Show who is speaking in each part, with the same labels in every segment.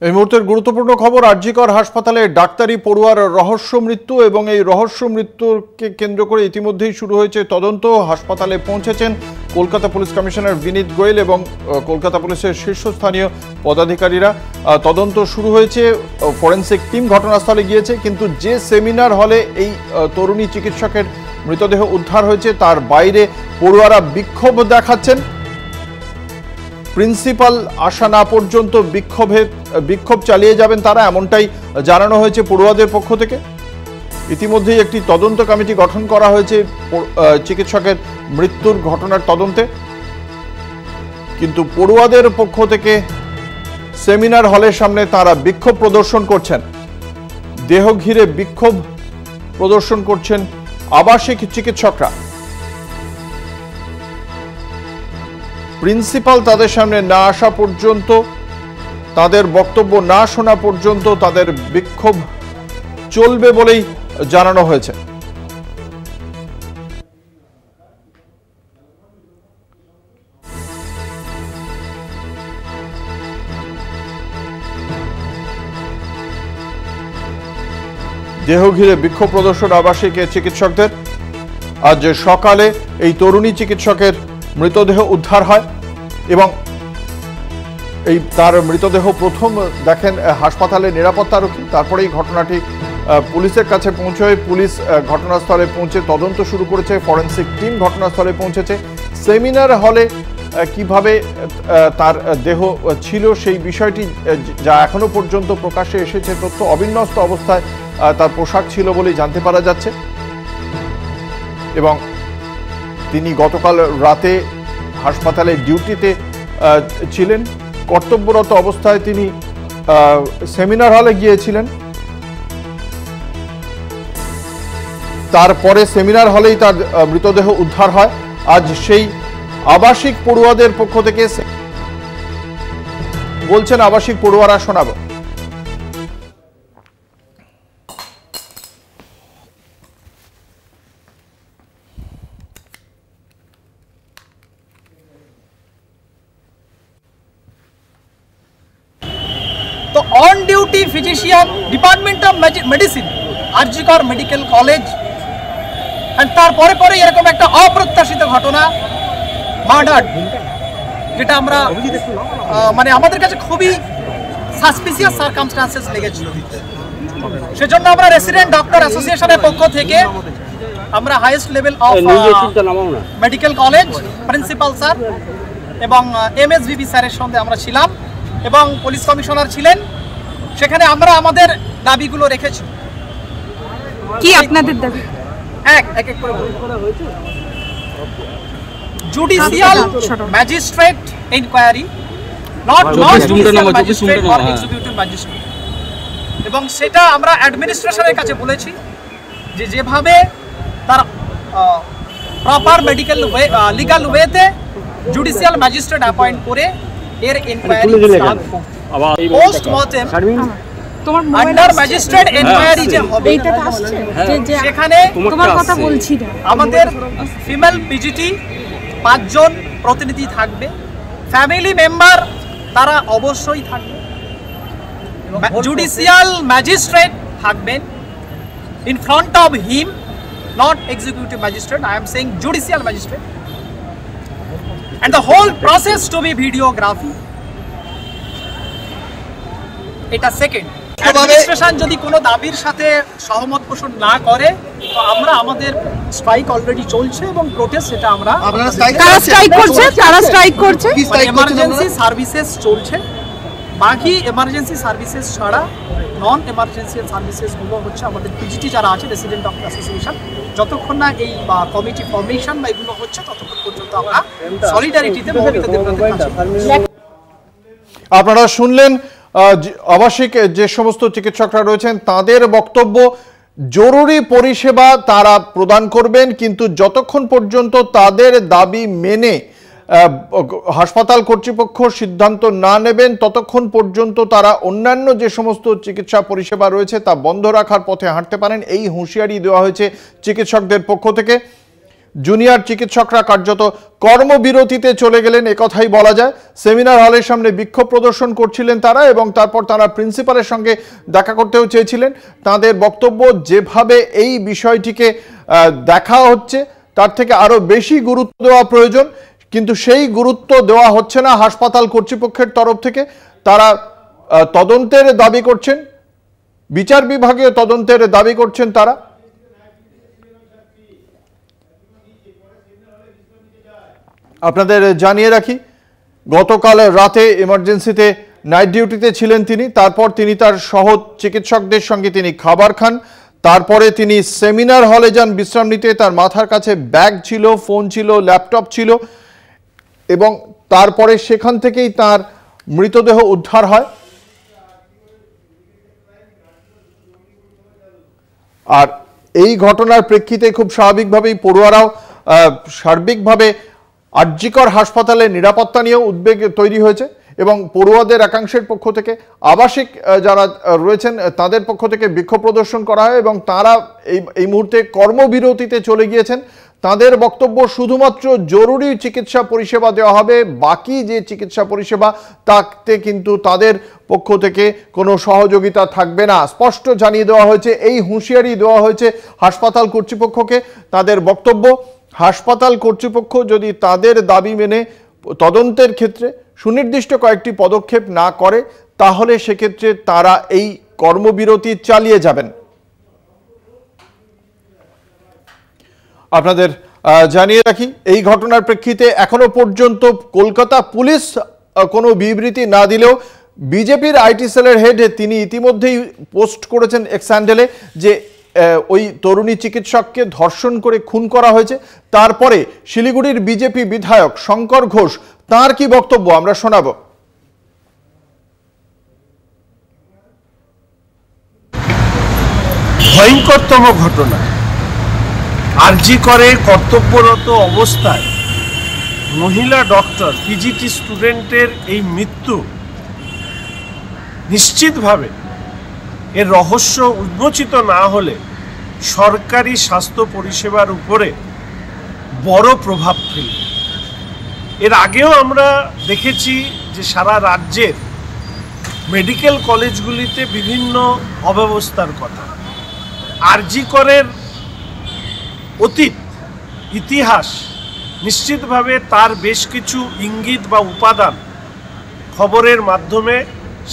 Speaker 1: এই মুহূর্তের গুরুত্বপূর্ণ খবর, আরজিকর হাসপাতালে ডাক্তারি পড়ুয়ার রহস্য মৃত্যু এবং এই রহস্য মৃত্যুকে কেন্দ্র করে ইতিমধ্যেই শুরু হয়েছে তদন্ত। হাসপাতালে পৌঁছেছেন কলকাতা পুলিশ কমিশনার বিনীত গোয়েল এবং কলকাতা পুলিশের শীর্ষস্থানীয় পদাধিকারীরা। তদন্ত শুরু হয়েছে, ফরেনসিক টিম ঘটনাস্থলে গিয়েছে, কিন্তু যে সেমিনার হলে এই তরুণী চিকিৎসকের মৃতদেহ উদ্ধার হয়েছে তার বাইরে পড়ুয়ারা বিক্ষোভ দেখাচ্ছেন। প্রিন্সিপাল আসা না পর্যন্ত বিক্ষোভ চালিয়ে যাবেন তারা, এমনটাই জানানো হয়েছে পড়ুয়াদের পক্ষ থেকে। ইতিমধ্যেই একটি তদন্ত কমিটি গঠন করা হয়েছে চিকিৎসকের মৃত্যুর ঘটনার তদন্তে, কিন্তু পড়ুয়াদের পক্ষ থেকে সেমিনার হলের সামনে তারা বিক্ষোভ প্রদর্শন করছেন। দেহ ঘিরে বিক্ষোভ প্রদর্শন করছেন আবাসিক চিকিৎসকরা। প্রিন্সিপাল তাদের সামনে না আসা পর্যন্ত, তাদের বক্তব্য না শোনা পর্যন্ত তাদের বিক্ষোভ চলবে বলেই জানানো হয়েছে। দেহ ঘিরে বিক্ষোভ প্রদর্শন আবাসিক চিকিৎসকদের। আজ সকালে এই তরুণী চিকিৎসকের মৃতদেহ উদ্ধার হয় এবং তার মৃতদেহ প্রথম দেখেন হাসপাতালের নিরাপত্তারক্ষী, তারপরেই ঘটনাটি পুলিশের কাছে পৌঁছয়। পুলিশ ঘটনাস্থলে পৌঁছে তদন্ত শুরু করেছে, ফরেনসিক টিম ঘটনাস্থলে পৌঁছেছে। সেমিনার হলে কিভাবে তার দেহ ছিল সেই বিষয়টি যা এখনো পর্যন্ত প্রকাশ্যে এসেছে তথ্য, অবিন্যস্ত অবস্থায় তার পোশাক ছিল বলেই জানতে পারা যাচ্ছে। এবং তিনি গতকাল রাতে হাসপাতালে ডিউটিতে ছিলেন, কর্তব্যরত অবস্থায় তিনি সেমিনার হলে গিয়েছিলেন। তারপরে সেমিনার হলেই তার মৃতদেহ উদ্ধার হয়। আজ সেই আবাসিক পড়ুয়াদের পক্ষ থেকে বলছেন আবাসিক পড়ুয়ারা, শোনাবো।
Speaker 2: तो on duty physician department of medicine RG Kar medical college and তারপরে পরে এরকম একটা অপ্রত্যাশিত ঘটনা, মার্ডার, যেটা আমরা মানে আমাদের কাছে খুবই সাসপিসিয়াস সারকামস্টান্সেস লেগেছিল। সেজন্য আমরা রেসিডেন্ট ডক্টর অ্যাসোসিয়েশনের পক্ষ থেকে আমরা highest level of medical college principal sir এবং এমএসভিবি স্যারের সঙ্গে আমরা ছিলাম এবং পুলিশ কমিশনার ছিলেন। সেখানে আমরা আমাদের দাবিগুলো রেখেছি।
Speaker 3: কি আপনাদের দাবি?
Speaker 2: এক এক করে judicial magistrate inquiry, not executive magistrate. এবং সেটা আমরা অ্যাডমিনিস্ট্রেশনের কাছে বলেছি যে যেভাবে তার প্রপার মেডিকেল ওয়ে লিগ্যাল ওয়েতে জুডিশিয়াল ম্যাজিস্ট্রেট অ্যাপয়েন্ট করে এর ইনকোয়ারি পোস্টমর্টেম
Speaker 3: তোমার
Speaker 2: আন্ডার ম্যাজিস্ট্রেট ইনকোয়ারি যে হবে,
Speaker 3: এইটা আসছে যে
Speaker 2: সেখানে
Speaker 3: তোমার কথা বলছি না,
Speaker 2: আমাদের ফিমেল পিজিটি 5 জন প্রতিনিধি থাকবে, ফ্যামিলি মেম্বার তারা অবশ্যই থাকবে, জুডিশিয়াল ম্যাজিস্ট্রেট থাকবেন in front of him, not executive magistrate, I am saying judicial magistrate, and the whole process to be videography. এটা সেকেন্ড। অ্যাডমিনিস্ট্রেশন যদি কোনো দাবির সাথে সহমত পোষণ না করে তো আমরা আমাদের স্ট্রাইক অলরেডি চলছে এবং প্রোটেস্ট, সেটা আমরা
Speaker 3: যারা স্ট্রাইক করছে
Speaker 2: এমার্জেন্সি সার্ভিসেস চলছে। বাকি এমার্জেন্সি সার্ভিসেস ছাড়া নন এমার্জেন্সিয়াল সার্ভিসেসগুলো হচ্ছে আমাদের পিজিটি যারা আছে রেসিডেন্ট ডক্টর অ্যাসোসিয়েশন, যতক্ষণ না এই কমিটি ফর্মেশন বা এগুলো হচ্ছে ততক্ষণ পর্যন্ত আমরা সলিডারিটিতে মৌমিতা দেবনাথের কাছে।
Speaker 1: আপনারা শুনলেন আবাসিক যে সমস্ত চিকিৎসকরা রয়েছেন তাদের বক্তব্য। জরুরি পরিষেবা তারা প্রদান করবেন, কিন্তু যতক্ষণ পর্যন্ত তাদের দাবি মেনে হাসপাতাল কর্তৃপক্ষ সিদ্ধান্ত না নেবেন ততক্ষণ পর্যন্ত তারা অন্যান্য যে সমস্ত চিকিৎসা পরিষেবা রয়েছে তা বন্ধ রাখার পথে হাঁটতে পারেন, এই হুঁশিয়ারি দেওয়া হয়েছে চিকিৎসকদের পক্ষ থেকে। জুনিয়র চিকিৎসকরা কার্যত কর্মবিরতিতে চলে গেলেন একথাই বলা যায়। সেমিনার হলের সামনে বিক্ষোভ প্রদর্শন করছিলেন তারা এবং তারপর তারা প্রিন্সিপালের সঙ্গে দেখা করতেও চেয়েছিলেন। তাদের বক্তব্য, যেভাবে এই বিষয়টিকে দেখা হচ্ছে তার থেকে আরও বেশি গুরুত্ব দেওয়া প্রয়োজন, কিন্তু সেই গুরুত্ব দেওয়া হচ্ছে না হাসপাতাল কর্তৃপক্ষের তরফ থেকে। তারা তদন্তের দাবি করছেন, বিচার বিভাগীয় তদন্তের দাবি করছেন তারা। আপনাদের জানিয়ে রাখি, গতকাল রাতে এমার্জেন্সিতে নাইট ডিউটিতে ছিলেন তিনি। তারপর তিনি তার সহ চিকিৎসকদের সঙ্গে তিনি খাবার খান। তারপরে তিনি সেমিনার হলে যান বিশ্রাম নিতে। তার মাথার কাছে ব্যাগ ছিল, ফোন ছিল, ল্যাপটপ ছিল এবং তারপরে সেখান থেকেই তার মৃতদেহ উদ্ধার হয়। আর এই ঘটনার প্রেক্ষিতে খুব স্বাভাবিকভাবেই পড়ুয়ারাও সার্বিকভাবে আরজিকর হাসপাতালের নিরাপত্তা নিয়েও উদ্বেগ তৈরি হয়েছে এবং পড়ুয়াদের একাংশের পক্ষ থেকে, আবাসিক যারা রয়েছেন তাদের পক্ষ থেকে বিক্ষোভ প্রদর্শন করা হয় এবং তারা এই মুহূর্তে কর্মবিরতিতে চলে গিয়েছেন। তাদের বক্তব্য, শুধুমাত্র জরুরি চিকিৎসা পরিষেবা দেওয়া হবে, বাকি যে চিকিৎসা পরিষেবা তাতে কিন্তু তাদের পক্ষ থেকে কোনো সহযোগিতা থাকবে না। স্পষ্ট জানিয়ে দেওয়া হয়েছে, এই হুঁশিয়ারি দেওয়া হয়েছে হাসপাতাল কর্তৃপক্ষকে। তাদের বক্তব্য, হাসপাতাল কর্তৃপক্ষ যদি তাদের দাবি মেনে তদন্তের ক্ষেত্রে সুনির্দিষ্ট কয়েকটি পদক্ষেপ না করে তাহলে সেক্ষেত্রে তারা এই কর্মবিরতি চালিয়ে যাবেন। আপনাদের জানিয়ে রাখি, এই ঘটনার প্রেক্ষিতে এখনো পর্যন্ত কলকাতা পুলিশ কোনো বিবৃতি না দিলেও বিজেপির আইটি সেলের হেড তিনি ইতিমধ্যেই পোস্ট করেছেন এক্স হ্যান্ডেলে যে ওই তরুণী চিকিৎসককে ধর্ষণ করে খুন করা হয়েছে। তারপরে শিলিগুড়ির বিজেপি বিধায়ক শঙ্কর ঘোষ, তার কি বক্তব্য আমরা শোনাবো।
Speaker 4: ভয়ঙ্করতম ঘটনা, আরজি করে কর্তব্যরত অবস্থায় মহিলা ডক্টর পিজিটি স্টুডেন্টের এই মৃত্যু নিশ্চিতভাবে এর রহস্য উন্মোচিত না হলে সরকারি স্বাস্থ্য পরিষেবার উপরে বড় প্রভাব ফেলবে। এর আগেও আমরা দেখেছি যে সারা রাজ্যের মেডিকেল কলেজগুলিতে বিভিন্ন অব্যবস্থার কথা। আরজি করের অতীত ইতিহাস নিশ্চিতভাবে তার বেশ কিছু ইঙ্গিত বা উপাদান খবরের মাধ্যমে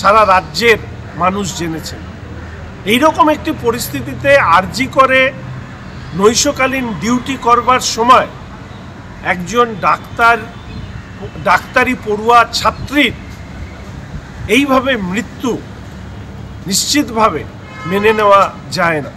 Speaker 4: সারা রাজ্যের মানুষ জেনেছেন। এইরকম একটি পরিস্থিতিতে আরজি করে নৈশকালীন ডিউটি করবার সময় একজন ডাক্তারি পড়ুয়া ছাত্রীর এইভাবে মৃত্যু নিশ্চিতভাবে মেনে নেওয়া যায় না।